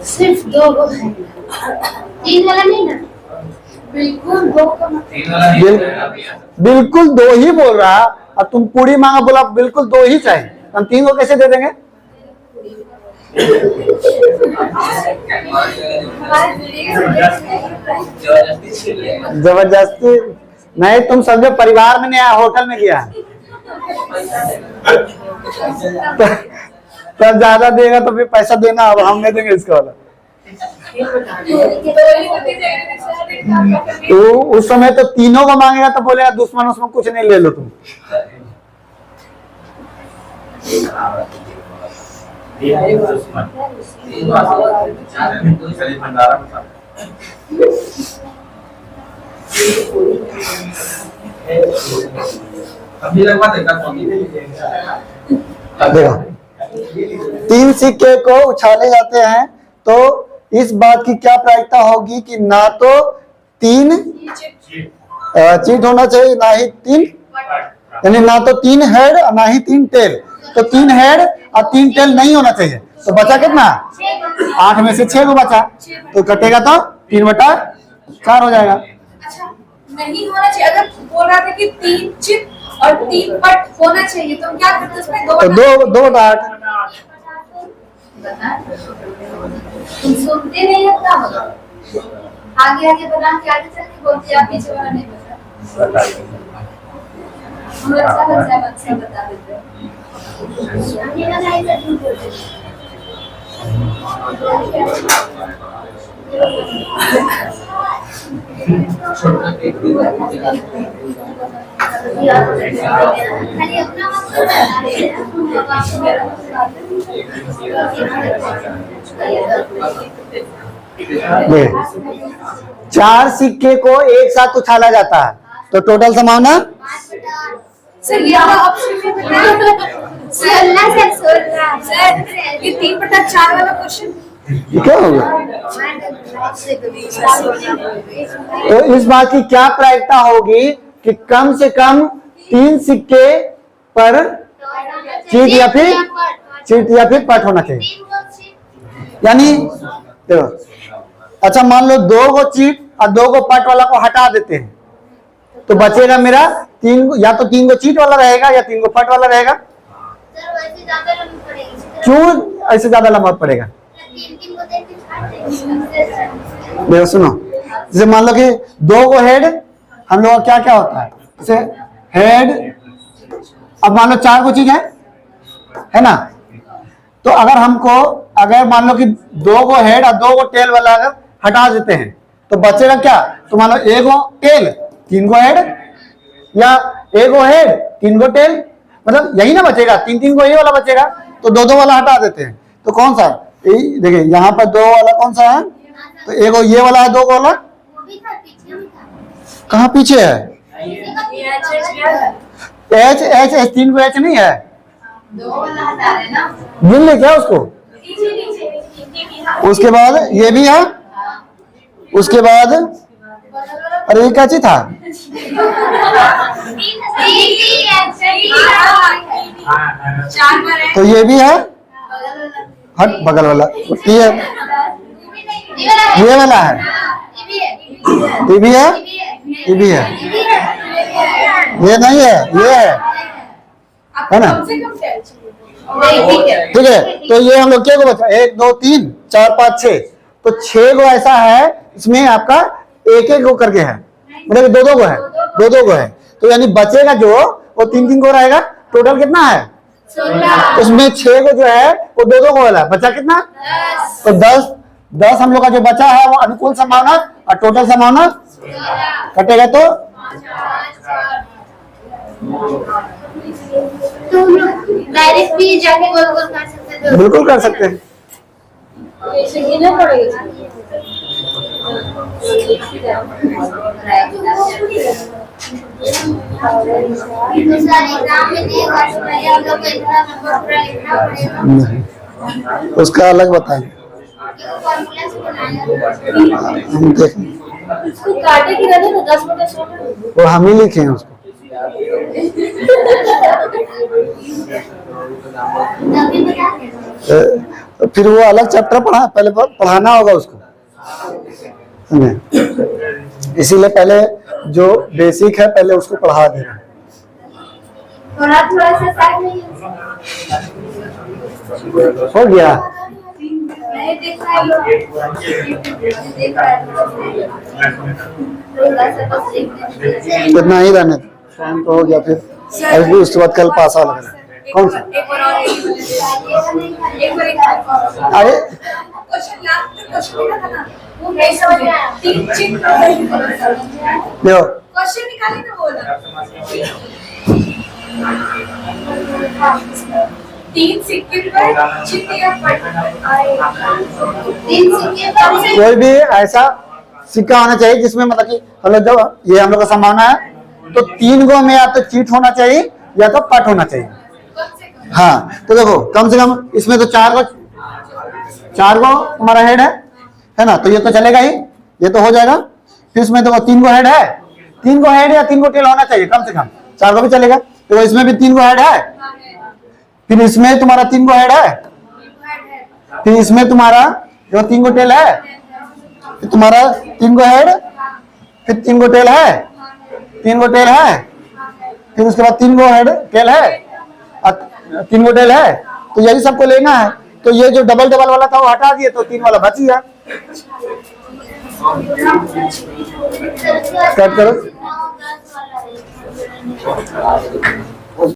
सिर्फ 2 को है, 3 वाला नहीं ना? बिल्कुल 2 का बिल्कुल 2 ही बोल रहा। अब तुम पूरी मांगा, बोला बिल्कुल 2 ही चाहिए, हम 3 को कैसे दे देंगे? जबरदस्ती नहीं, तुम समझो परिवार में नहीं आया, होटल में गया। तब ज्यादा देगा तो फिर पैसा देना, अब हम नहीं देंगे इसका वाला। तो उस समय तो तीनों को मांगेगा तो बोलेगा दुश्मन उसमें कुछ नहीं, ले लो तुम। देखो, 3 सिक्के को उछाले जाते हैं तो इस बात की क्या प्रायिकता होगी कि ना तो 3 चीट होना चाहिए, ना ही 3, यानी ना तो 3 हेड और ना ही 3 टेल। तो 3 हेड और 3 टेल नहीं होना चाहिए। तो बचा कितना? 8 में से 6 को बचा, तो कटेगा तो 3/4 हो जाएगा। अच्छा, नहीं होना चाहिए। अगर बोल रहा था कि 3 चिप और 3 पट होना चाहिए तो हम क्या करते उसमें? 2/8। तुम सुनते नहीं हो क्या होगा? आगे बना के आगे चल के बोलते आप पीछे वाला नहीं बता। हम अच्छा बता देते हैं। ये ना नहीं तो खाली अपना मत बता रहे हैं, अब आपको मेरा ये 4 सिक्के को एक साथ उछाला जाता है तो टोटल संभावना सर ये वाला ऑप्शन में बताएं। सर ये 3/4 वाला क्वेश्चन क्या होगा? तो इस बात की क्या प्रायिकता होगी कि कम से कम 3 सिक्के पर चीट या फिर पट होना चाहिए। यानी देखो, अच्छा मान लो 2 को चीट और 2 को पट वाला को हटा देते हैं तो बचेगा मेरा 3, या तो 3 को चीट वाला रहेगा या 3 को पट वाला रहेगा। क्यों ऐसे ज्यादा लंबा पड़ेगा? देखो सुनो, जैसे मान लो कि 2 को हेड, हम लोग का क्या क्या होता है, जैसे हेड, अब मान लो 4 को चीज है ना, तो अगर मान लो कि 2 को हेड और 2 को टेल वाला अगर हटा देते हैं तो बचेगा क्या? तो मान लो 1 को टेल 3 को हेड, या 1 को हेड 3 को टेल, मतलब यही ना बचेगा, 3 को ये वाला बचेगा, तो 2 वाला हटा देते हैं तो कौन सा? देखिए यहाँ पर 2 वाला कौन सा है, तो 1 को ये वाला है, 2 वाला कहाँ पीछे है? एच 3 को एच नहीं है, 2 वाला हटा रहे ना, गिन ले क्या उसको। उसके बाद ये भी है, उसके बाद अरे ये क्या चीज था, तो ये भी है, हट बगल वाला ये है, ये वाला है, ये भी है, ये भी है, ये नहीं है, ये है ना, ठीक है। तो ये हम लोग क्या को बचा, 1 2 3 4 5 6, तो 6 को ऐसा है, इसमें आपका एक को करके है, मतलब 2 को है, 2 को है, तो यानी बचेगा जो वो 3 को रहेगा। टोटल कितना है? उसमें 6 को जो है वो 2 को वाला बचा कितना? तो 10 हम लोग का जो बचा है वो अनुकूल संभावना और टोटल संभावना कटेगा तो डायरेक्ट भी जाके गोल गोल कर सकते हैं, बिल्कुल कर सकते हैं। दूसरा एग्जाम में देगा, हम लोग को इतना नंबर पूरा लिखना पड़ेगा, नहीं, उसका अलग बताएंगे, फॉर्मूला से बनाया हम देखें, उसको काटे की रहने तो 10/16 वो हम ही लिखे हैं उसको। तभी बता देना। फिर वो अलग चैप्टर पहले पढ़ाना होगा उसको, इसीलिए पहले जो बेसिक है पहले उसको पढ़ा देना। थोड़ा थोड़ा सा साइड में हो गया, नहीं देख रहा है, देख रहा है, थोड़ा सा बस देखने इतना ही रहने दो, टाइम तो हो गया। फिर अभी उसके बाद कल पास आ लगना कौन सा? एक बार अरे क्वेश्चन लास्ट क्वेश्चन लिखा था ना, वो नहीं समझ में आया। 3 चिट देखो क्वेश्चन निकाली ना, बोला 3 सिक्के पर चिट्ठी या पट, 3 सिक्के पर कोई भी ऐसा सिक्का होना चाहिए जिसमें मतलब कि हम लोग जब ये हम लोग का संभावना है तो 3 को में या तो चीट होना चाहिए या तो पट होना चाहिए। हाँ तो देखो कम से कम इसमें तो 4 को हमारा हेड है ना, तो ये तो चलेगा ही, ये तो हो जाएगा। फिर इसमें देखो 3 को हेड है, 3 को हेड या 3 को टेल होना चाहिए कम से कम, 4 को भी चलेगा, तो इसमें भी 3 को हेड है, फिर इसमें तुम्हारा 3 को हेड है, फिर इसमें तुम्हारा जो 3 को टेल है, फिर तुम्हारा 3 को हेड, फिर 3 को टेल है, 3 को टेल है, फिर उसके बाद 3 को हेड टेल है, 3 को टेल है, तो यही सबको लेना है। तो ये जो डबल डबल वाला था वो हटा दिए तो 3 वाला बच गया। कट करो।